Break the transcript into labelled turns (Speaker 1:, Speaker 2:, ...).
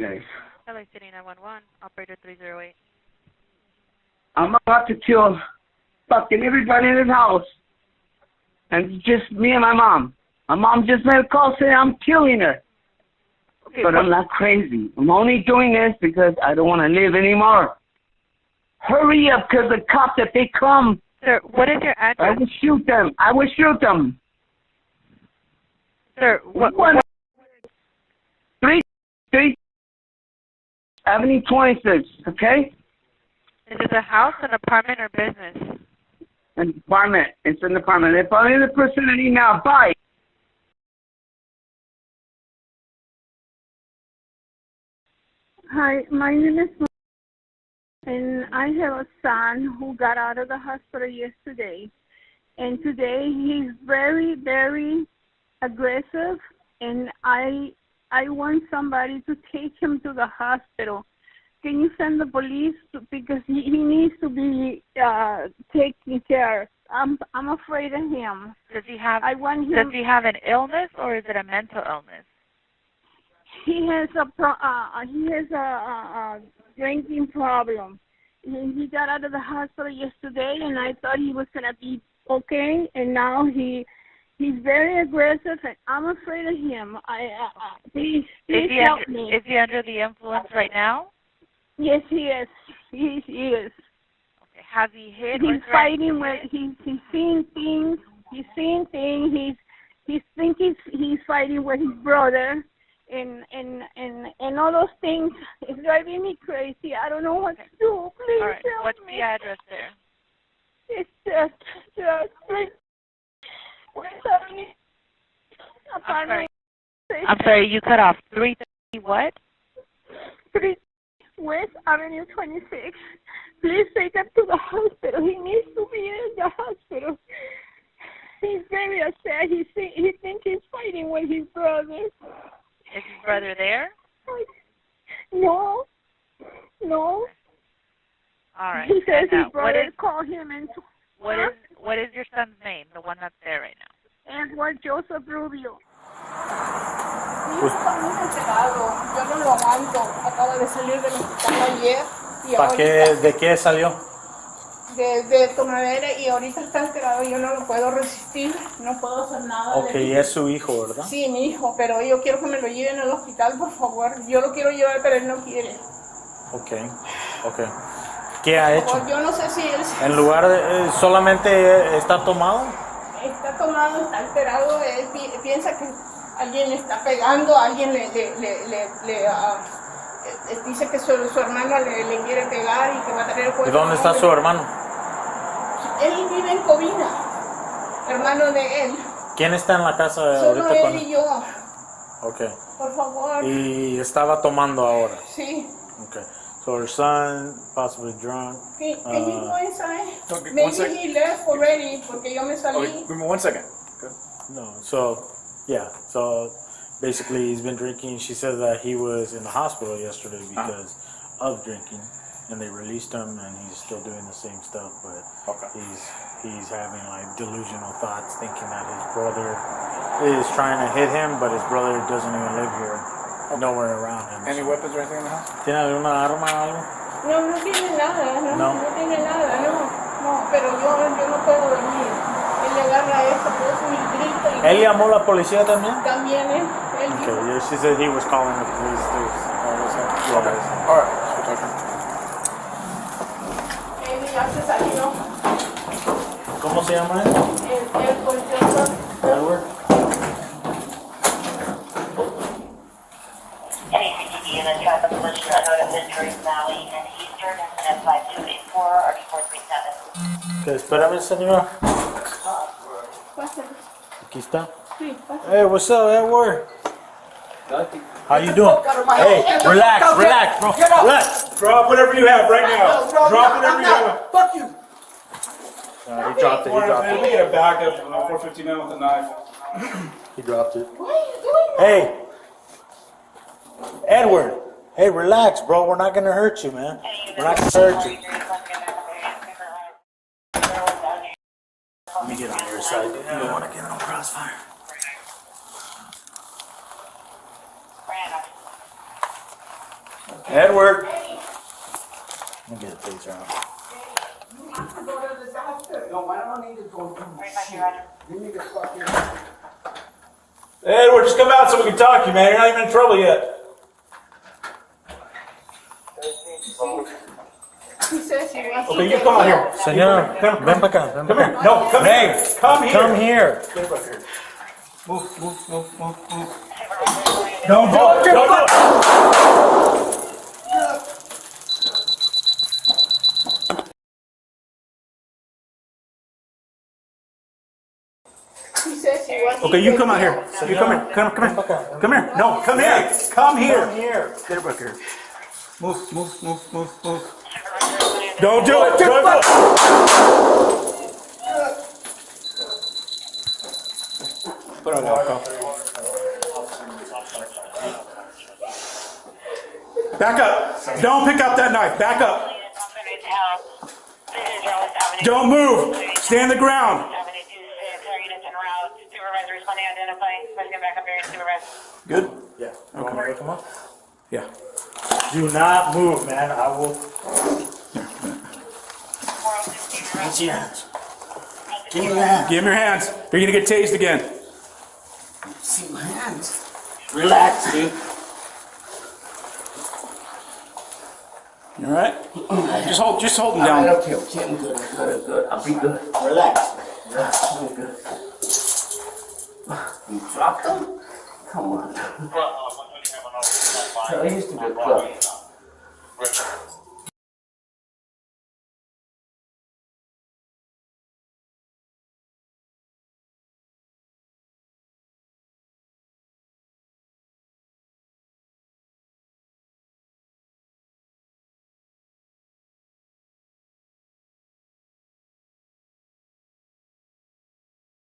Speaker 1: guys.
Speaker 2: LA City 911, operator 308.
Speaker 1: I'm about to kill fucking everybody in this house. And it's just me and my mom. My mom just made a call saying I'm killing her.
Speaker 2: Okay,
Speaker 1: but I'm not crazy. I'm only doing this because I don't want to live anymore. Hurry up, because the cops, if they come,
Speaker 2: sir, what is your address?
Speaker 1: I will shoot them. I will shoot them.
Speaker 2: Sir, what?
Speaker 1: 3 Avenue 26, okay?
Speaker 2: Is it a house, an apartment, or business?
Speaker 1: An apartment. It's an apartment. If I'm in the vicinity now, bye.
Speaker 3: Hi, my name is Ma, and I have a son who got out of the hospital yesterday. And today he's very, very aggressive, and I want somebody to take him to the hospital. Can you send the police because he needs to be taken care of. I'm afraid of him.
Speaker 2: Does he have?
Speaker 3: Does
Speaker 2: he have an illness or is it a mental illness?
Speaker 3: He has a drinking problem. He got out of the hospital yesterday, and I thought he was gonna be okay. And now he's very aggressive, and I'm afraid of him. Please help me.
Speaker 2: Is he under the influence right now?
Speaker 3: Yes, he is. He is.
Speaker 2: Okay. Has he hit?
Speaker 3: He's fighting with. He's seeing things. He's seeing things. He's fighting with his brother. And all those things is driving me crazy. I don't know what to do. Please
Speaker 2: all right.
Speaker 3: help
Speaker 2: What's
Speaker 3: me.
Speaker 2: the address there?
Speaker 3: It's just
Speaker 2: I'm sorry, you cut off. 330 what?
Speaker 3: 3 West Avenue 26. Please take him to the hospital. He needs to be in the hospital. He's very upset. He thinks he's fighting with his brother.
Speaker 2: Is his brother there?
Speaker 3: No.
Speaker 2: All right.
Speaker 3: He says his brother called him and...
Speaker 2: What is your son's name, the one that's there right now?
Speaker 3: Edward Joseph Rubio.
Speaker 4: Mi hijo está muy alterado. Yo no lo aguanto. Acaba de salir del hospital ayer.
Speaker 5: ¿De qué salió?
Speaker 4: De tomadera y ahorita está alterado. Yo no lo puedo resistir. No puedo hacer nada.
Speaker 5: Ok, es su hijo, ¿verdad?
Speaker 4: Sí, mi hijo, pero yo quiero que me lo lleven al hospital, por favor. Yo lo quiero llevar, pero él no quiere.
Speaker 5: Ok. ¿Qué ha hecho?
Speaker 4: Yo no sé si él...
Speaker 5: ¿En lugar de solamente está tomado?
Speaker 4: Está tomado, está alterado. Él piensa que alguien le está pegando, alguien le dice que su hermano le quiere pegar y que va a tener el cuerpo.
Speaker 5: ¿Y dónde está su hermano?
Speaker 4: Él vive en Covina, hermano de él.
Speaker 5: ¿Quién está en la casa
Speaker 4: Solo
Speaker 5: ahorita
Speaker 4: él y yo.
Speaker 5: Ok.
Speaker 4: Por favor.
Speaker 5: ¿Y estaba tomando ahora?
Speaker 4: Sí.
Speaker 5: Ok. So her son, possibly drunk.
Speaker 4: He go inside.
Speaker 6: Okay,
Speaker 4: Maybe he left already porque yo me salí.
Speaker 6: Okay, give me 1 second. Okay.
Speaker 5: No, so basically he's been drinking. She says that he was in the hospital yesterday because of drinking, and they released him, and he's still doing the same stuff, but he's having like delusional thoughts, thinking that his brother is trying to hit him, but his brother doesn't even live here, nowhere around him.
Speaker 6: Any weapons or anything in the house?
Speaker 5: ¿Tiene alguna arma o algo?
Speaker 4: No tiene nada, no tiene nada, no, pero yo no puedo dormir. Él le agarra eso, pues, y grita.
Speaker 5: ¿Él llamó a la policía también?
Speaker 4: También él.
Speaker 5: Okay, yeah, she said he was calling the police too.
Speaker 6: Okay. All right.
Speaker 4: Él ya se salió.
Speaker 5: ¿Cómo se llama él?
Speaker 4: Él golpeó.
Speaker 5: Edward.
Speaker 7: LAPD units got the collision of notice in Dream Valley and Eastern at 5284 or 437.
Speaker 5: Okay, espérame, señora.
Speaker 4: Pásale.
Speaker 5: Aquí está.
Speaker 4: Sí, pásale.
Speaker 5: Hey, what's up, Edward? How you doing? Hey, relax, bro. Relax.
Speaker 6: Drop whatever you have right now. Drop whatever you have.
Speaker 4: Fuck you.
Speaker 5: He dropped it.
Speaker 6: We get a bag of 459 with a knife.
Speaker 5: He dropped it.
Speaker 4: What are you doing?
Speaker 5: Hey, Edward. Hey, relax, bro. We're not gonna hurt you, man. We're not gonna hurt you. Let me get on your side. You don't want to get on crossfire.
Speaker 6: Edward.
Speaker 5: Let me get a taser out.
Speaker 1: No, I don't need to go.
Speaker 6: Edward, just come out so we can talk to you, man. You're not even in trouble yet.
Speaker 4: He says he wants
Speaker 6: Okay, you come out here.
Speaker 5: Señor, ven para acá. Ven
Speaker 6: Come
Speaker 5: para
Speaker 6: here.
Speaker 5: acá.
Speaker 6: No, come
Speaker 5: Hey,
Speaker 6: here. Come here.
Speaker 5: Come here.
Speaker 6: Get up here. Move. Don't do it. Don't do it.
Speaker 4: He says he wants
Speaker 6: Okay, you come out here. You come here. Come here. Come here. No, come here. Come here.
Speaker 5: Come here.
Speaker 6: Get up here. Move. Don't do it. Don't do it. Put on that. Back up. Don't pick up that knife. Back up. Don't move. Stay on the ground. Good?
Speaker 5: Yeah. Okay. Come on.
Speaker 6: Yeah.
Speaker 5: Do not move, man. I will. Reach your hands. Give me your hands.
Speaker 6: Give him your hands. You're going to get tased again.
Speaker 1: See my hands. Relax, dude.
Speaker 6: You all right? Just hold him down.
Speaker 1: Okay, I'm good. I'll be good. Relax. I'm good. You dropped them? Come on. Tell you to be good.